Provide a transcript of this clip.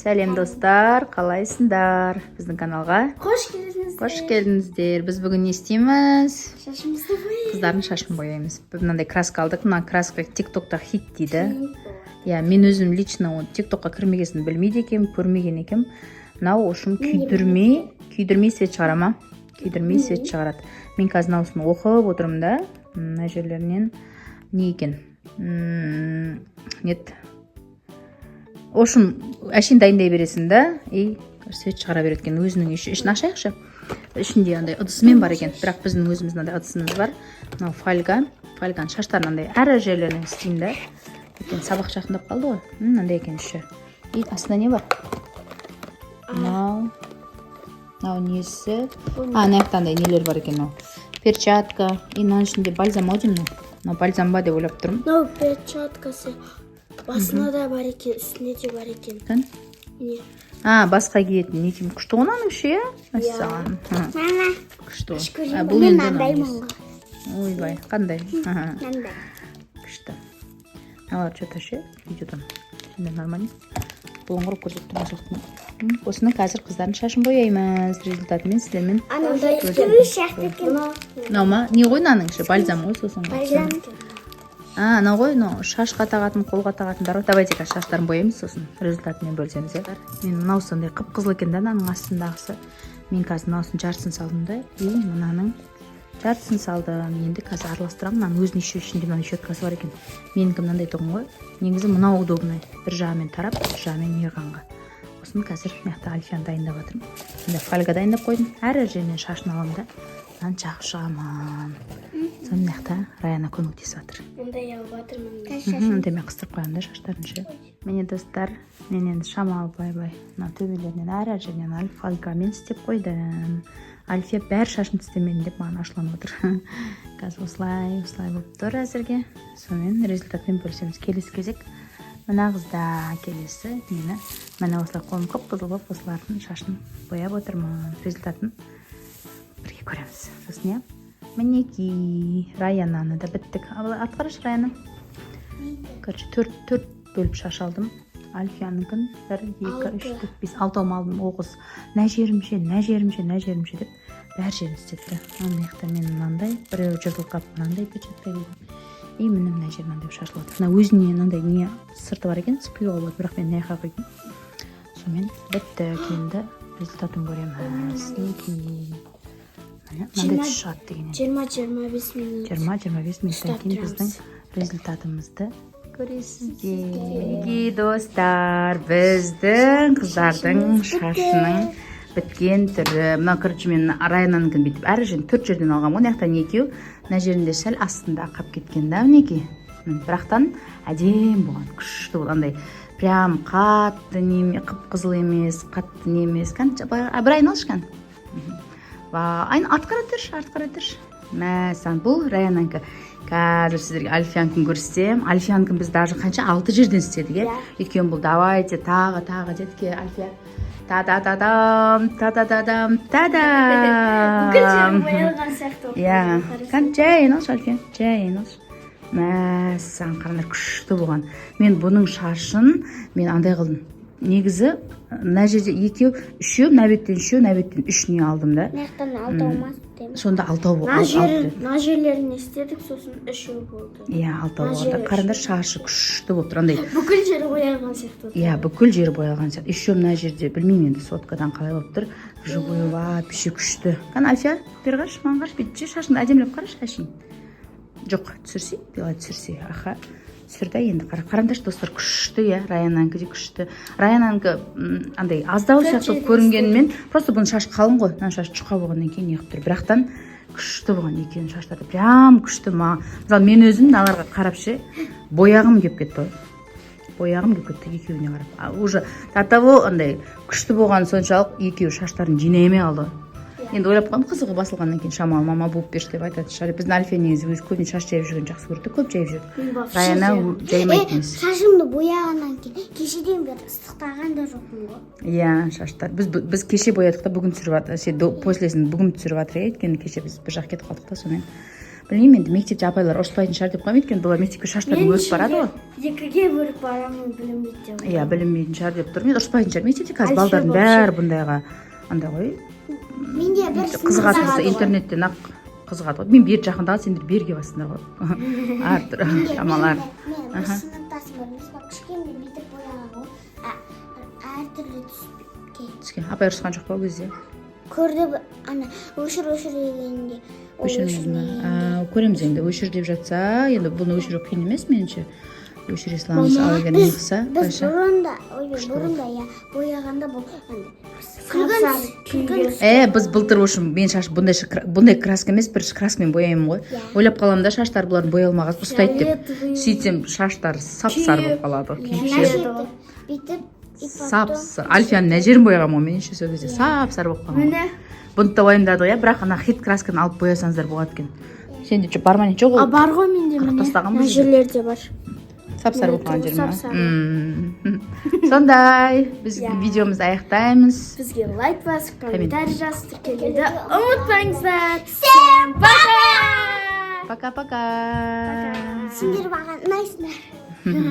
Сәлем достар, қалайсыңдар? Біздің каналға Қош келдіңіздер. Қош келдіңіздер. Біз бүгін не істейміз? Шашымызды бояймыз. Қыздардың шашын бояймыз. Біз мынандай краска алдық. Мына краска TikTokта хит дейді. Иә, мен өзім лично TikTokқа кірмегесін білмейді екем, көрмеген екем. Мынау ошын күйдірмей свет шығара ма? Күйдірмей свет шығарады. Мен қазір мынаусын оқып отырмын да. Мына жерлерінен не екен? Нет. Ошын әшейін дайындай бересің да, и свет шығара береді екен. Өзінің ішін ашайықшы. Ішінде андай ыдысымен бар екен. Бірақ біздің өзіміздің андай ыдысымыз бар. Мынау фольганың шаштарын андай әр жерлерінен істеймін да. Екен сабақ жақындап қалды ғой. Мынандай екен іші. И астында не бар? Мынау несі? Ана аяқтандай нелер бар екен мынау. Перчатка. И мынаның ішінде бальзам ау деймін. Мынау бальзам ба деп ойлап тұрмын. Мынау перчаткасы. Басына да бар екен, үстіне де бар екен. Кән? Не? Басқа киетін не деймін. Күшті ғонаның іші, е? Мәссаған. Мама. Күшті ғой. Көрейін Бұл енді маңдаймын. Ойбай, қандай? Маңдай. Күшті. Алар что-то ше, видеодан. Şimdi нормально. Бұлыңғырып көрсеттім ашықтың. Осыны қазір қыздардың шашын бояймыз. Результатымен сіздермен. Анандай түрі сияқты екен. Мынау ма? Не ғой мынаның іші? Бальзам ғой сосын ғой. Бальзам. Мынау ғой, шашқа тағатын, қолға тағатындар ғой. Давайте қазір шаштарын бояймыз сосын результатымен бөлісеміз. Мен мынау сондай қып-қызыл екен да, мынаның астындағысы. Мен қазір мынаусын жартысын салдым да, и мынаның жартысын салдым. Енді қазір араластырамын. Мынаның өзінің ішінде мынаның щеткасы бар екен. Менікі мынандай тұғым ғой. Негізі мынау удобный. Бір жағымен тарап, бір жағымен мейірғанға. Осыны қазір мынақты Альфияны дайындап жатырмын. Енді фольга дайындап қойдым. Әр жерінен шашын аламын да. Мынаны жағып шығамын. Соны мынақты Раяна көмектесіп жатыр. Ондай алып жатырмын. Ондай мен қыстырып қоямын да шаштарын ше. Міне достар, мен енді шамалы бай-бай. Мына төбелерінен әр жерінен фольгамен істеп қойдым. Альфия бәр шашын істемейін деп маған ашуланып отыр. Қазір осылай болып тұр әзірге. Сонымен результатпен бөлісеміз. Келесі кезек мына қызда, келесі мені мына осылай қолым қып-қызыл болып осылардың шашын бояп отырмын. Результатын бірге көреміз. Сосын иә, мінекей Раянаны да біттік. Атқарыш Раяна. Короче, төрт бөліп шаш алдым. Альфияныкін 1, 2, 3, 4, 5, 6 алдым. Оғыз нә жерімше деп бәр жерін істетті. Мынақты мен мынандай біреу жыртылып мынандай перчатка кидім. И міне мына жер мынандай шашылып отыр. Мына өзіне мынандай не сырты бар екен, сыпиуға болады, бірақ мен мына жаққа қойдым. Сонымен бітті, келді. Результатын көреміз. Мынандай түс шығады дегеннен. 20-25 минуттан кейін біздің результатымызды көресіздер. Достар, біздің қыздардың шашының біткен түрі. Мына короче мен Раянаныкін бүйтіп әр жерін 4 жерден алғам ғой. Мынаяқтан екеу, мына жерінде сәл астында қап кеткен да, мінекей. Бірақтан әдем болған, күшті болды. Андай прям қатты неме, қып-қызыл емес, қатты не емес. Бір айналышқан. Артқара тұрш. Мәсән, бұл Раянанкі. Қазір сіздерге Альфиянкін көрсетем. Альфиянкін біз даже қанша 6 жерден істедік, е? Екеуін бұл давайте тағы дедік, Альфия. Та-да-да-дам. Бүкіл жерім боялған сияқты. Иә. Жай айналшы, Альфия. Жай айналшы. Мәсән, қарандар күшті болған. Мен бұның шашын андай қылдым. Негізі мына жерде екеу, үшеу, мына беттен үш не алдым да. Маяқтан 6 болмас деймін. Сонда 6 болды. Мына жерлерін істедік, сосын 3 болды. Иә, 6 болды. Қарандар шашы күшті болып тұр. Бүкіл жері боялған сияқты. Иә, бүкіл жері боялған сияқты. Еще мына жерде білмеймін енді соткадан қалай болып тұр. Живой вообще күшті. Альфия, бері қарашы, маған қарашы, бүйтші шашыңды әдемілеп қарашы, әшейін. Жоқ, түсірсе, былай түсірсе, аха. Түсірді енді қараңдаршы достар, күшті, иә, Раянанкі де күшті. Раянанкі андай аздау сияқты көрінгенімен, просто бұның шаш қалың ғой. Мына шаш жұқа болғаннан кейін неғып тұр. Бірақтан күшті болған екеуінің шаштары. Прям күшті ма. Мысалы, мен өзім аларға қарап ше, бояғым кеп кетті. Екеуіне қарап. Уже до того андай күшті болған соншалық екеуі шаштарын жинаймай алды. Енді ойлап қалдым, қызығы басылғаннан кейін шамалы мама буып берші деп айтады шығар. Біздің Альфия негізі өзі көбіне шаш жайып жүрген жақсы көрді, көп жайып жүрді. Раяна жаймайтын емес. Шашымды бояғаннан кейін кешеден бері ыстықтаған да жоқпын ғой. Иә, шаштар. Біз кеше боядық та бүгін түсіріп жатыр. Послесін бүгін түсіріп жатыр, өйткені кеше біз бір жақ кетіп қалдық та, сонымен білмеймін енді мектепте апайлар ұрыспайтын шығар деп қоймын, өйткені бұлар мектепке шаштарын өсіп барады ғой. Екіге бөліп барамын білінбейді деп. Иә, білінбейтін шығар деп тұрмын. Енді ұрыспайтын шығар мектепте, қазір балдардың бәрі бұндайға андай ғой. Менде бір Қызығатынсы интернеттен ақ қызығады ғой. Мен бер жақында сендер берге бассыңдар ғой. Әртүрлі шамалар. Мен бір сыныптасым бар. Біз бақ кішкене бүйтіп бояған ғой. Әртүрлі түскен. Апай ұрысқан жоқ па ол кезде? көрді ана өшір дегенде. Көреміз енді өшір деп жатса, енді бұны өшіру қиын емес меніңше. Өшіре саламыз, ал егер не қылса, біз бұрында я бояғанда бұл күлгін. Біз былтыр үшін мен шаш бұндай краска емес, бір краскамен бояймын ғой. Ойлап қаламын да шаштар бұлардың боялмаған ұстайды деп. Сөйтсем шаштар сап-сары болып қалады. Бүйтіп сап-сары. Альфияның мына жерін бояғам ғой меніңше сол кезде сап-сары болып қалған. Бұны да уайымдадық, иә, бірақ ана хит красканы алып боясаңыздар болады екен. Сенде бар ма не жоқ ол? Бар ғой менде міне. Мына жерлерде бар. Сап-сары болып қалған жер ма? Сондай, біз видеомызды аяқтаймыз. Бізге лайк басып, комментарий жазып тіркелуді ұмытпаңыздар. Всем пока! Пока-пока! Сендер маған ұнайсыңдар.